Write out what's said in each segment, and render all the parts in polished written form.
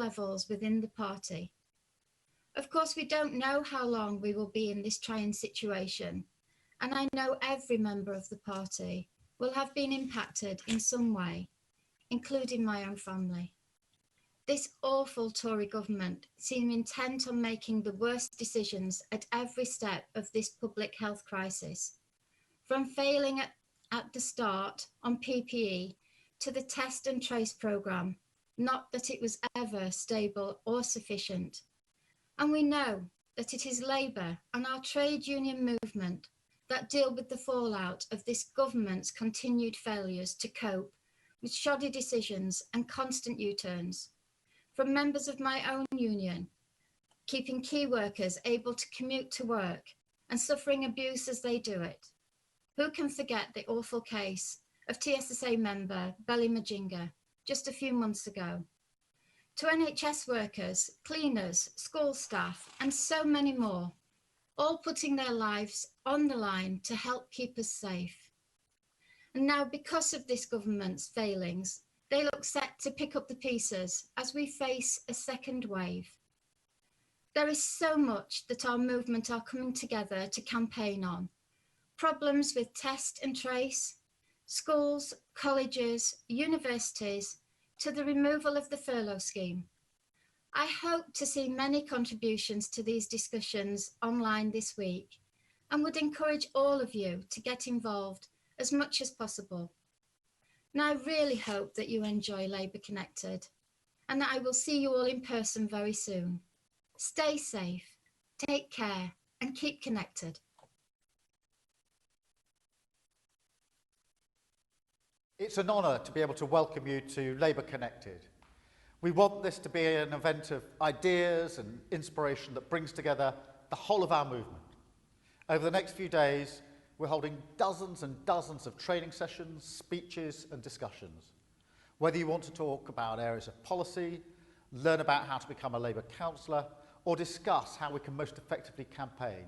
levels within the party. Of course, we don't know how long we will be in this trying situation, and I know every member of the party will have been impacted in some way, including my own family. This awful Tory government seem intent on making the worst decisions at every step of this public health crisis, from failing at the start on PPE to the test and trace programme, not that it was ever stable or sufficient. And we know that it is Labour and our trade union movement that deal with the fallout of this government's continued failures to cope with shoddy decisions and constant U-turns. From members of my own union, keeping key workers able to commute to work and suffering abuse as they do it. Who can forget the awful case of TSSA member Belly Majinga just a few months ago? To NHS workers, cleaners, school staff, and so many more, all putting their lives on the line to help keep us safe. And now, because of this government's failings, they look set to pick up the pieces as we face a second wave. There is so much that our movement are coming together to campaign on. Problems with test and trace, schools, colleges, universities, to the removal of the furlough scheme. I hope to see many contributions to these discussions online this week and would encourage all of you to get involved as much as possible. And I really hope that you enjoy Labour Connected and that I will see you all in person very soon. Stay safe, take care and keep connected. It's an honour to be able to welcome you to Labour Connected. We want this to be an event of ideas and inspiration that brings together the whole of our movement. Over the next few days, we're holding dozens and dozens of training sessions, speeches and discussions. Whether you want to talk about areas of policy, learn about how to become a Labour councillor, or discuss how we can most effectively campaign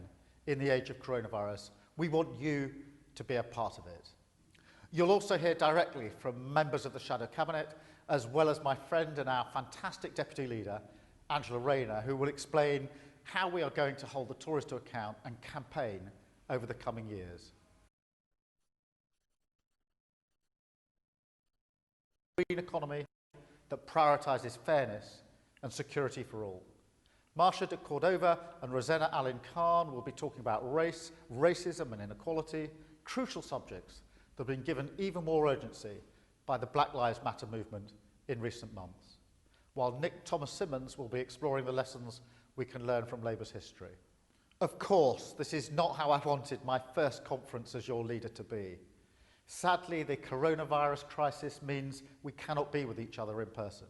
in the age of coronavirus, we want you to be a part of it. You'll also hear directly from members of the Shadow Cabinet, as well as my friend and our fantastic Deputy Leader, Angela Rayner, who will explain how we are going to hold the Tories to account and campaign over the coming years. A green economy that prioritises fairness and security for all. Marcia de Cordova and Rosanna Allen Khan will be talking about race, racism and inequality, crucial subjects that have been given even more urgency by the Black Lives Matter movement in recent months, while Nick Thomas-Symonds will be exploring the lessons we can learn from Labour's history. Of course, this is not how I wanted my first conference as your leader to be. Sadly, the coronavirus crisis means we cannot be with each other in person.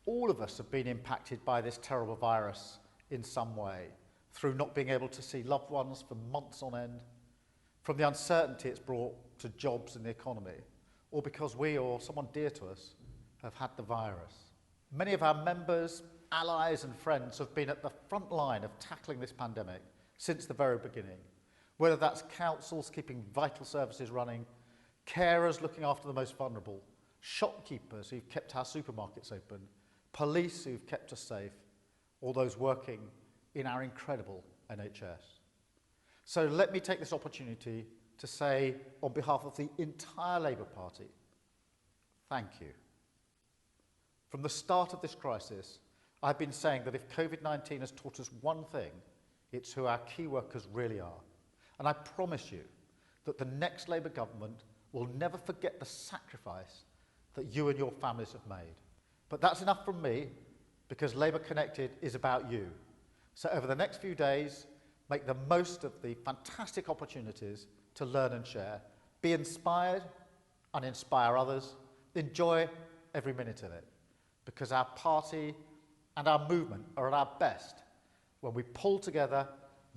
All of us have been impacted by this terrible virus in some way, through not being able to see loved ones for months on end, from the uncertainty it's brought to jobs and the economy, or because we or someone dear to us have had the virus. Many of our members, allies and friends have been at the front line of tackling this pandemic since the very beginning, whether that's councils keeping vital services running, carers looking after the most vulnerable, shopkeepers who've kept our supermarkets open, police who've kept us safe, or those working in our incredible NHS. So let me take this opportunity to say, on behalf of the entire Labour Party, thank you. From the start of this crisis, I've been saying that if COVID-19 has taught us one thing, it's who our key workers really are. And I promise you that the next Labour government will never forget the sacrifice that you and your families have made. But that's enough from me, because Labour Connected is about you. So over the next few days, make the most of the fantastic opportunities to learn and share. Be inspired and inspire others. Enjoy every minute of it, because our party and our movement are at our best when we pull together,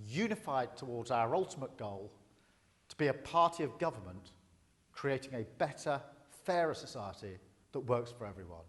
unified towards our ultimate goal, to be a party of government, creating a better, fairer society that works for everyone.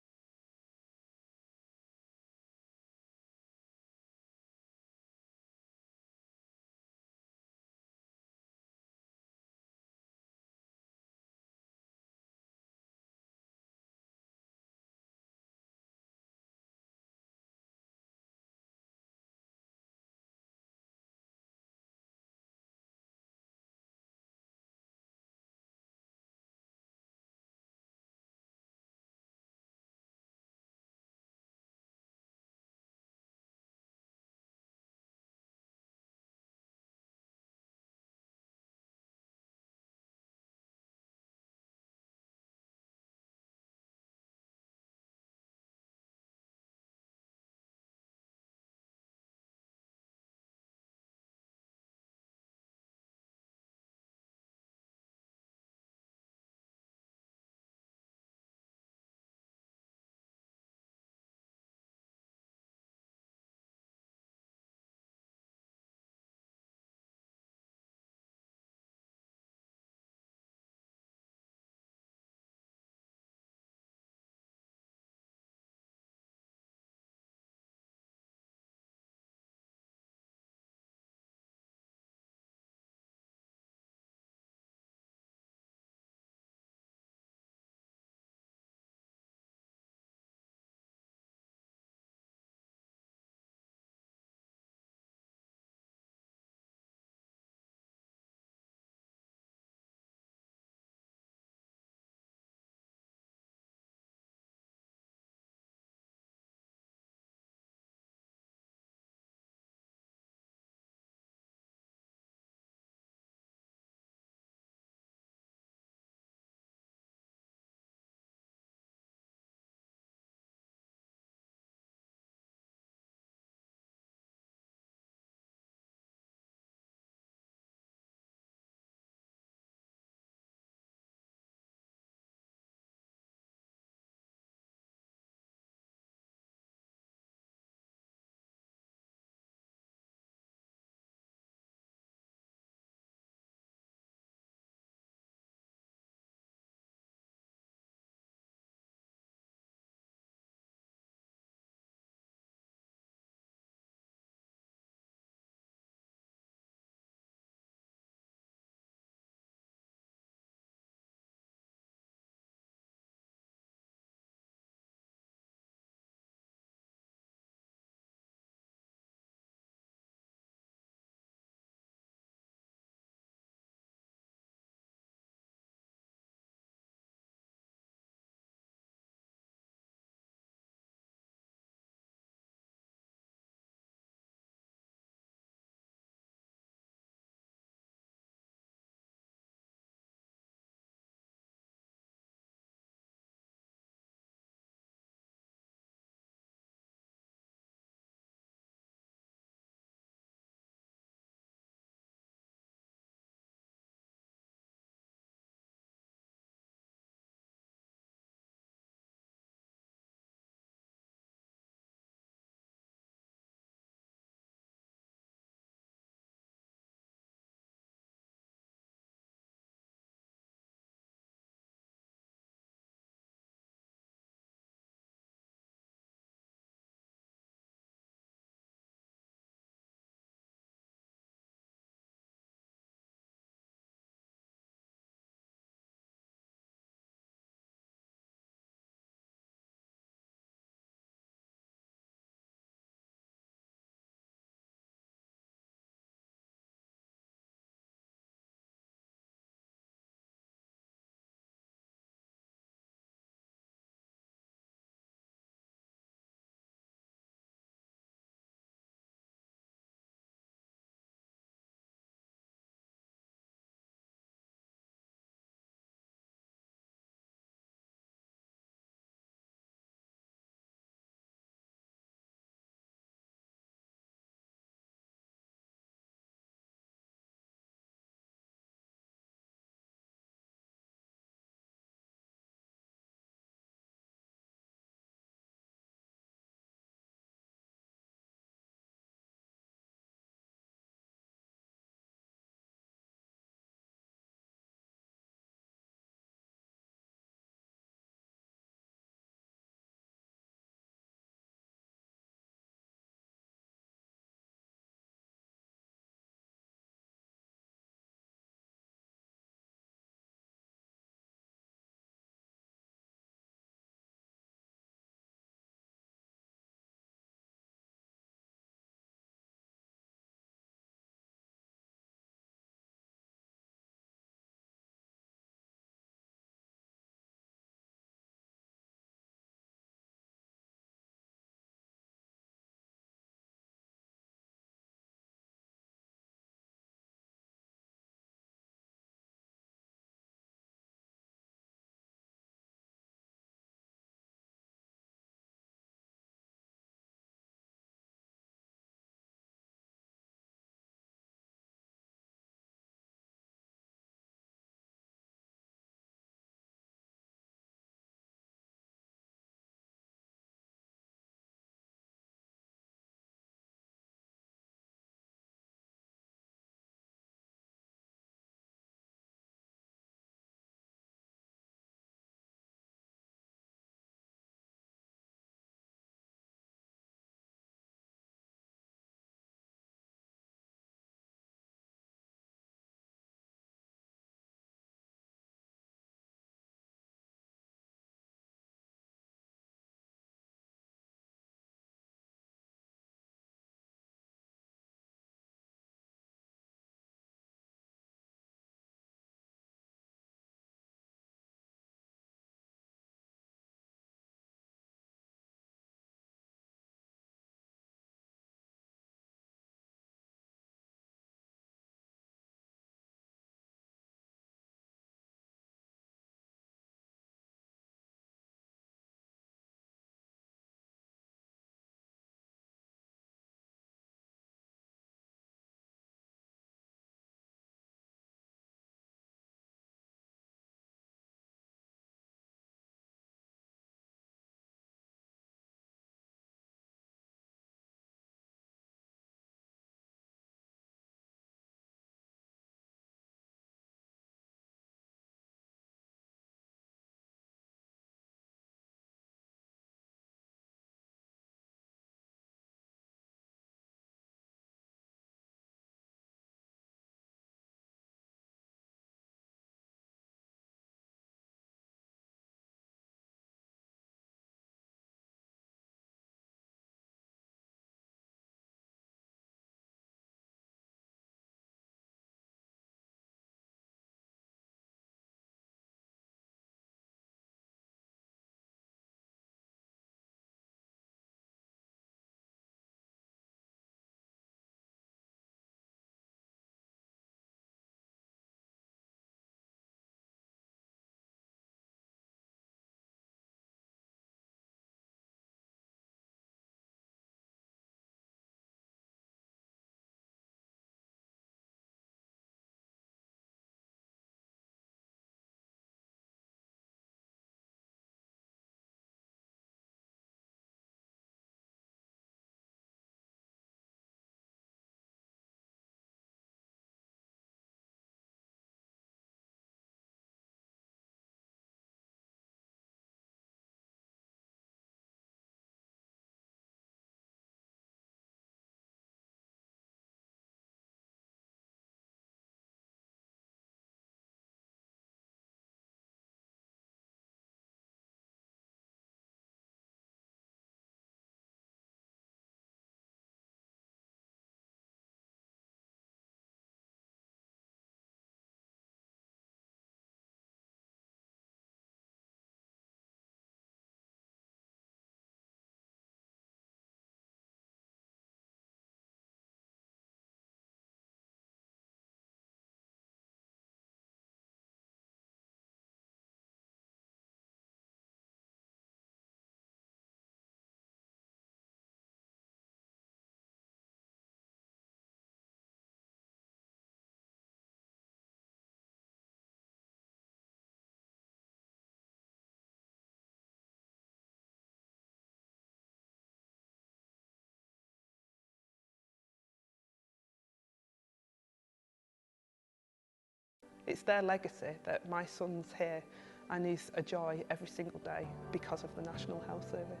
It's their legacy that my son's here and is a joy every single day because of the National Health Service.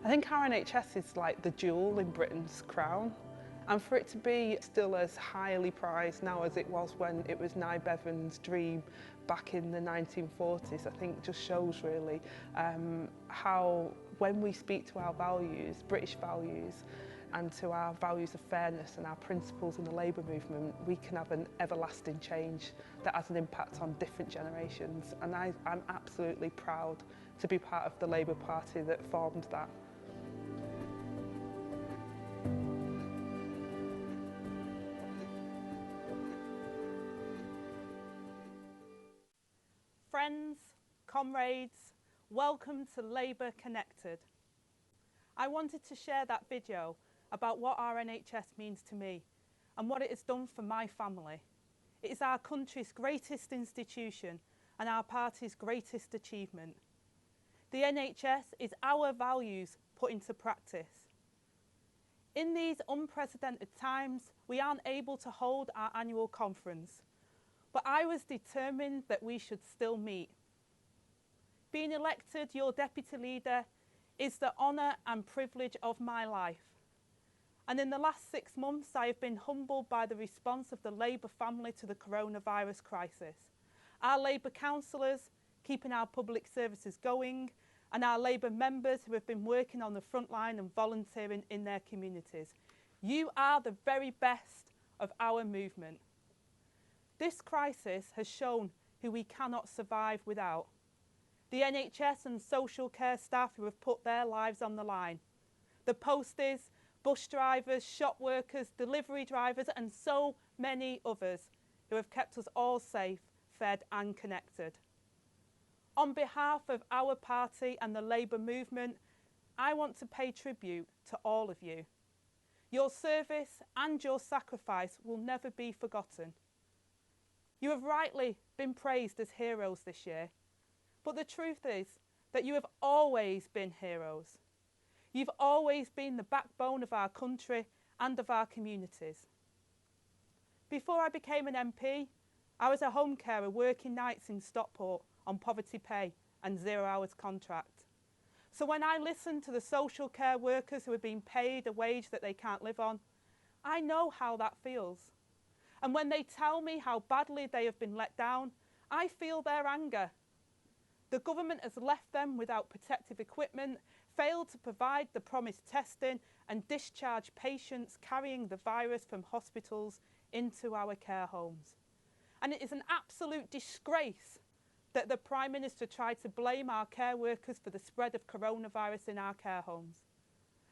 I think our NHS is like the jewel in Britain's crown, and for it to be still as highly prized now as it was when it was Nye Bevan's dream back in the 1940s, I think just shows really how when we speak to our values, British values, and to our values of fairness and our principles in the labour movement, we can have an everlasting change that has an impact on different generations. And I'm absolutely proud to be part of the Labour Party that formed that. Friends, comrades, welcome to Labour Connected. I wanted to share that video about what our NHS means to me and what it has done for my family. It is our country's greatest institution and our party's greatest achievement. The NHS is our values put into practice. In these unprecedented times, we aren't able to hold our annual conference, but I was determined that we should still meet. Being elected your deputy leader is the honour and privilege of my life. And in the last 6 months, I have been humbled by the response of the Labour family to the coronavirus crisis. Our Labour councillors keeping our public services going, and our Labour members who have been working on the front line and volunteering in their communities. You are the very best of our movement. This crisis has shown who we cannot survive without. The NHS and social care staff who have put their lives on the line. The posties, bus drivers, shop workers, delivery drivers and so many others who have kept us all safe, fed and connected. On behalf of our party and the Labour movement, I want to pay tribute to all of you. Your service and your sacrifice will never be forgotten. You have rightly been praised as heroes this year, but the truth is that you have always been heroes. You've always been the backbone of our country and of our communities. Before I became an MP, I was a home carer working nights in Stockport on poverty pay and 0 hours contract. So when I listen to the social care workers who are being paid a wage that they can't live on, I know how that feels. And when they tell me how badly they have been let down, I feel their anger. The government has left them without protective equipment, failed to provide the promised testing and discharge patients carrying the virus from hospitals into our care homes. And it is an absolute disgrace that the Prime Minister tried to blame our care workers for the spread of coronavirus in our care homes.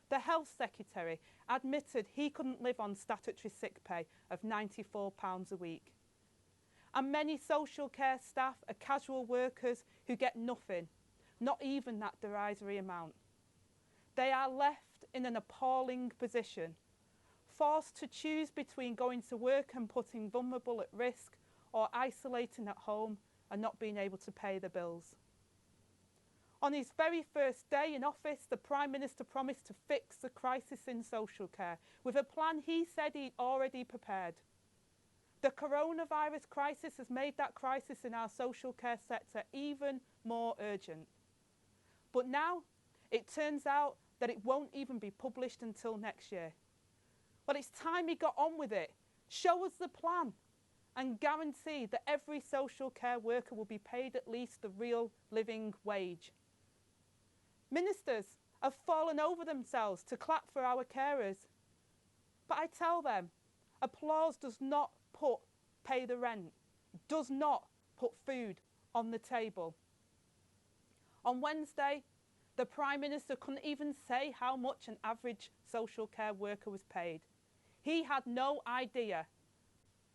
The Health Secretary admitted he couldn't live on statutory sick pay of £94 a week. And many social care staff are casual workers who get nothing, not even that derisory amount. They are left in an appalling position, forced to choose between going to work and putting vulnerable at risk or isolating at home and not being able to pay the bills. On his very first day in office, the Prime Minister promised to fix the crisis in social care with a plan he said he'd already prepared. The coronavirus crisis has made that crisis in our social care sector even more urgent. But now it turns out that it won't even be published until next year. Well, it's time he got on with it. Show us the plan and guarantee that every social care worker will be paid at least the real living wage. Ministers have fallen over themselves to clap for our carers. But I tell them, applause does not pay the rent, does not put food on the table. On Wednesday, the Prime Minister couldn't even say how much an average social care worker was paid. He had no idea.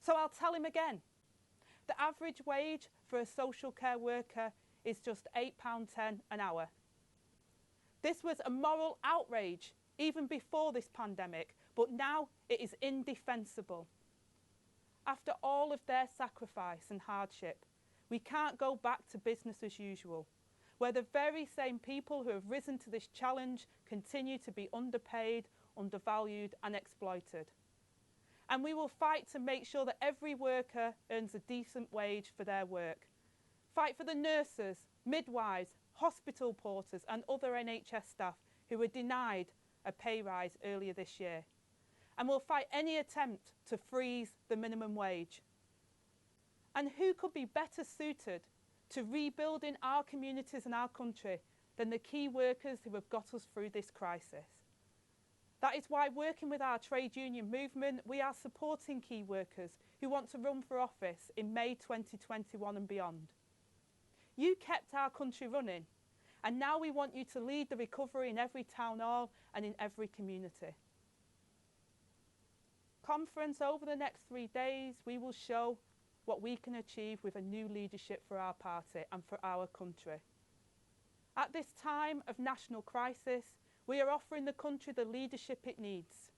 So I'll tell him again. The average wage for a social care worker is just £8.10 an hour. This was a moral outrage even before this pandemic, but now it is indefensible. After all of their sacrifice and hardship, we can't go back to business as usual, where the very same people who have risen to this challenge continue to be underpaid, undervalued and exploited. And we will fight to make sure that every worker earns a decent wage for their work. Fight for the nurses, midwives, hospital porters and other NHS staff who were denied a pay rise earlier this year. And we'll fight any attempt to freeze the minimum wage. And who could be better suited to rebuilding our communities and our country than the key workers who have got us through this crisis? That is why, working with our trade union movement, we are supporting key workers who want to run for office in May 2021 and beyond. You kept our country running, and now we want you to lead the recovery in every town hall and in every community. Conference over the next 3 days, we will show what we can achieve with a new leadership for our party and for our country. At this time of national crisis, we are offering the country the leadership it needs.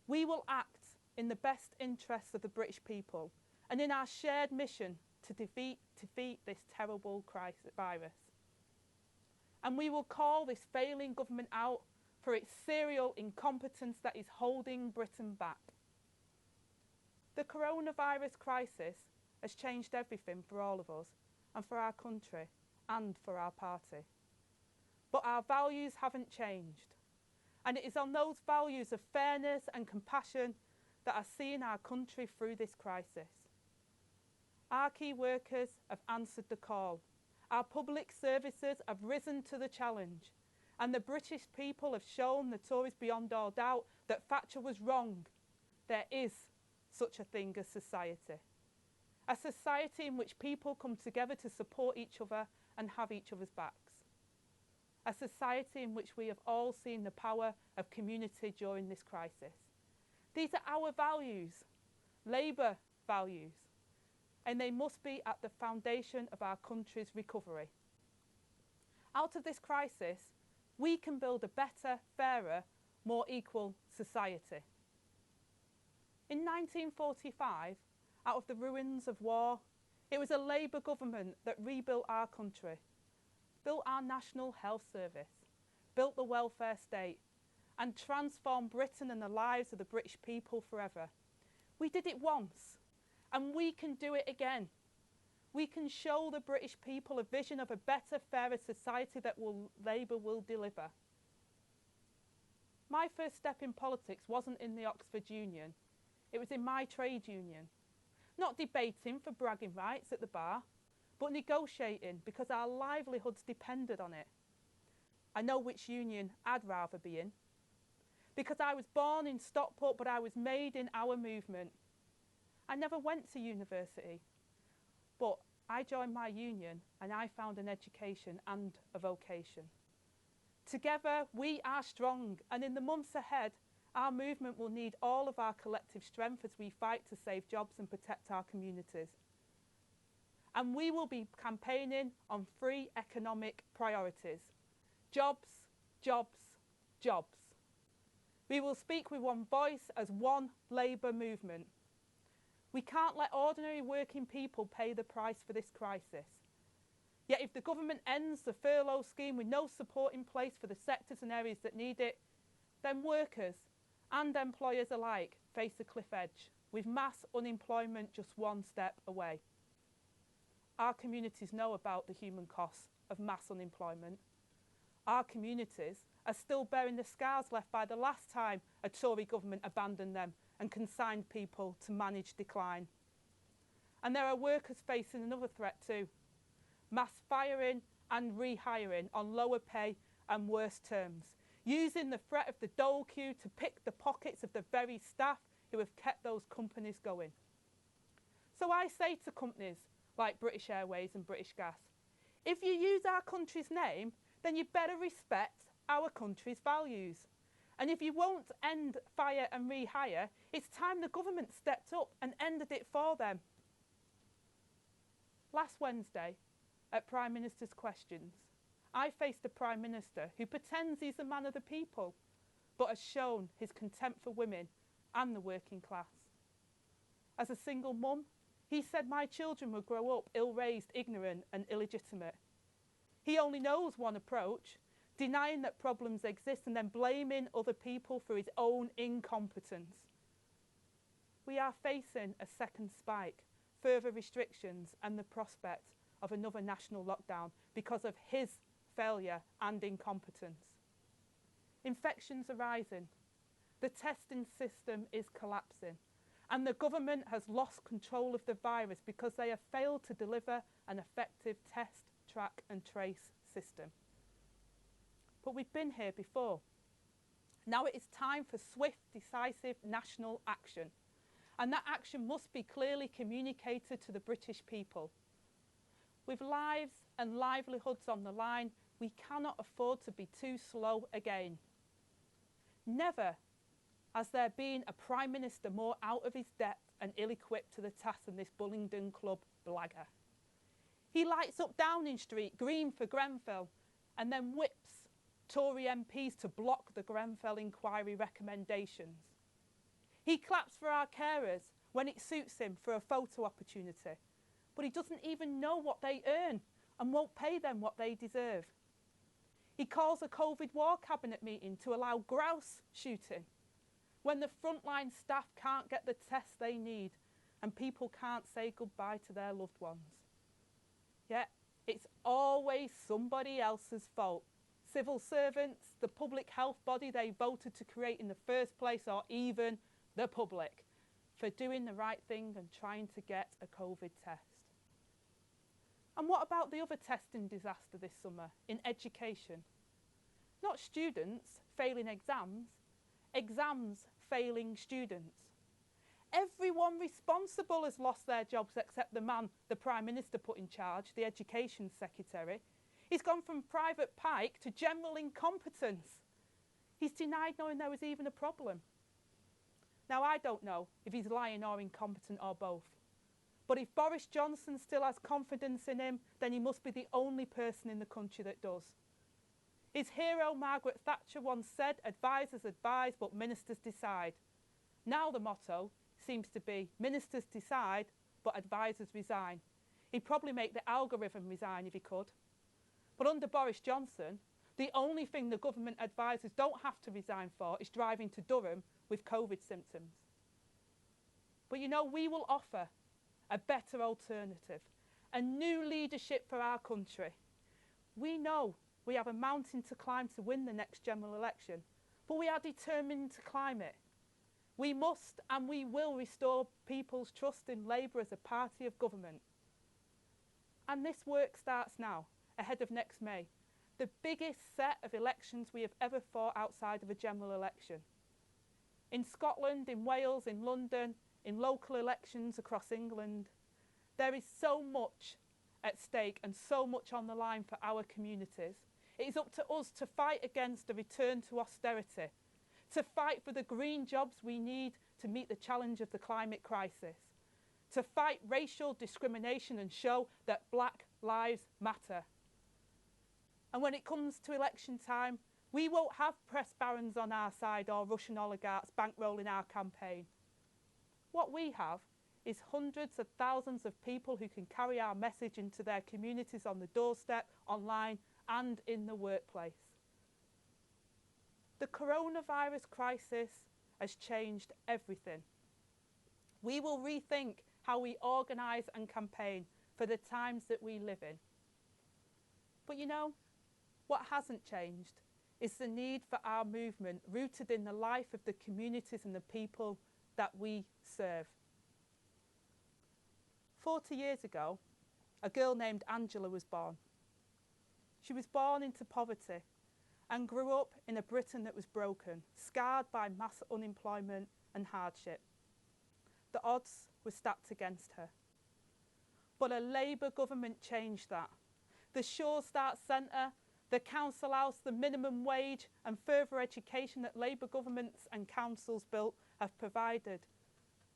We will act in the best interests of the British people and in our shared mission to defeat this terrible virus. And we will call this failing government out for its serial incompetence that is holding Britain back. The coronavirus crisis has changed everything for all of us and for our country and for our party. But our values haven't changed. And it is on those values of fairness and compassion that are seeing our country through this crisis. Our key workers have answered the call. Our public services have risen to the challenge. And the British people have shown the Tories beyond all doubt that Thatcher was wrong. There is such a thing as society. A society in which people come together to support each other and have each other's backs. A society in which we have all seen the power of community during this crisis. These are our values, Labour values, and they must be at the foundation of our country's recovery. Out of this crisis, we can build a better, fairer, more equal society. In 1945, out of the ruins of war, it was a Labour government that rebuilt our country, built our National Health Service, built the welfare state, and transformed Britain and the lives of the British people forever. We did it once, and we can do it again. We can show the British people a vision of a better, fairer society that Labour will deliver. My first step in politics wasn't in the Oxford Union. It was in my trade union. Not debating for bragging rights at the bar, but negotiating because our livelihoods depended on it. I know which union I'd rather be in. Because I was born in Stockport, but I was made in our movement. I never went to university, but I joined my union and I found an education and a vocation. Together we are strong, and in the months ahead, our movement will need all of our collective strength as we fight to save jobs and protect our communities. And we will be campaigning on 3 economic priorities: jobs, jobs, jobs. We will speak with one voice as one Labour movement. We can't let ordinary working people pay the price for this crisis. Yet if the government ends the furlough scheme with no support in place for the sectors and areas that need it, then workers and employers alike face a cliff edge, with mass unemployment just one step away. Our communities know about the human costs of mass unemployment. Our communities are still bearing the scars left by the last time a Tory government abandoned them and consigned people to managed decline. And there are workers facing another threat too: mass firing and rehiring on lower pay and worse terms, using the threat of the dole queue to pick the pockets of the very staff who have kept those companies going. So I say to companies like British Airways and British Gas, if you use our country's name, then you better respect our country's values. And if you won't end fire and rehire, it's time the government stepped up and ended it for them. Last Wednesday, at Prime Minister's Questions, I faced a Prime Minister who pretends he's a man of the people, but has shown his contempt for women and the working class. As a single mum, he said my children will grow up ill-raised, ignorant and illegitimate. He only knows one approach: denying that problems exist and then blaming other people for his own incompetence. We are facing a second spike, further restrictions and the prospect of another national lockdown because of his failure and incompetence. Infections are rising, the testing system is collapsing, and the government has lost control of the virus because they have failed to deliver an effective test, track and trace system. But we've been here before. Now it is time for swift, decisive national action. And that action must be clearly communicated to the British people. With lives and livelihoods on the line, we cannot afford to be too slow again. Never has there been a Prime Minister more out of his depth and ill-equipped to the task than this Bullingdon Club blagger. He lights up Downing Street green for Grenfell and then whips Tory MPs to block the Grenfell inquiry recommendations. He claps for our carers when it suits him for a photo opportunity, but he doesn't even know what they earn and won't pay them what they deserve. He calls a COVID war cabinet meeting to allow grouse shooting when the frontline staff can't get the tests they need and people can't say goodbye to their loved ones. Yet it's always somebody else's fault. Civil servants, the public health body they voted to create in the first place, or even the public, for doing the right thing and trying to get a COVID test. And what about the other testing disaster this summer in education? Not students failing exams, exams failing students. Everyone responsible has lost their jobs except the man the Prime Minister put in charge, the Education Secretary. He's gone from private pike to general incompetence. He's denied knowing there was even a problem. Now, I don't know if he's lying or incompetent or both. But if Boris Johnson still has confidence in him, then he must be the only person in the country that does. His hero, Margaret Thatcher, once said, "Advisers advise, but ministers decide." Now the motto seems to be, "Ministers decide, but advisers resign." He'd probably make the algorithm resign if he could. But under Boris Johnson, the only thing the government advisers don't have to resign for is driving to Durham with COVID symptoms. But you know, we will offer a better alternative, a new leadership for our country. We know we have a mountain to climb to win the next general election, but we are determined to climb it. We must and we will restore people's trust in Labour as a party of government. And this work starts now, ahead of next May, the biggest set of elections we have ever fought outside of a general election. In Scotland, in Wales, in London, in local elections across England, there is so much at stake and so much on the line for our communities. It is up to us to fight against a return to austerity, to fight for the green jobs we need to meet the challenge of the climate crisis, to fight racial discrimination and show that Black lives matter. And when it comes to election time, we won't have press barons on our side or Russian oligarchs bankrolling our campaign. What we have is hundreds of thousands of people who can carry our message into their communities on the doorstep, online and in the workplace. The coronavirus crisis has changed everything. We will rethink how we organise and campaign for the times that we live in. But you know, what hasn't changed is the need for our movement rooted in the life of the communities and the people that we serve. 40 years ago, a girl named Angela was born. She was born into poverty and grew up in a Britain that was broken, scarred by mass unemployment and hardship. The odds were stacked against her. But a Labour government changed that. The Sure Start Centre, the Council House, the minimum wage and further education that Labour governments and councils built have provided.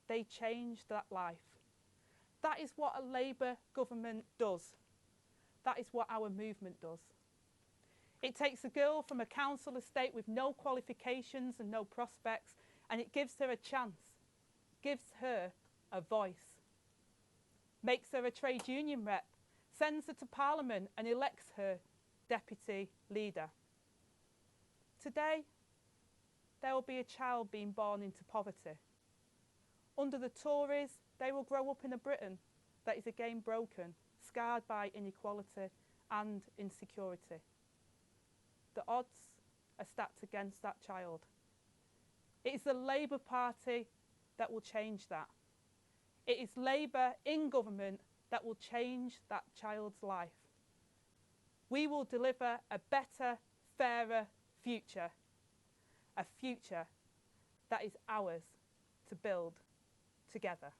They changed that life. That is what a Labour government does. That is what our movement does. It takes a girl from a council estate with no qualifications and no prospects, and it gives her a chance, gives her a voice, makes her a trade union rep, sends her to Parliament and elects her deputy leader. Today, there will be a child being born into poverty. Under the Tories, they will grow up in a Britain that is again broken, scarred by inequality and insecurity. The odds are stacked against that child. It is the Labour Party that will change that. It is Labour in government that will change that child's life. We will deliver a better, fairer future, a future that is ours to build together.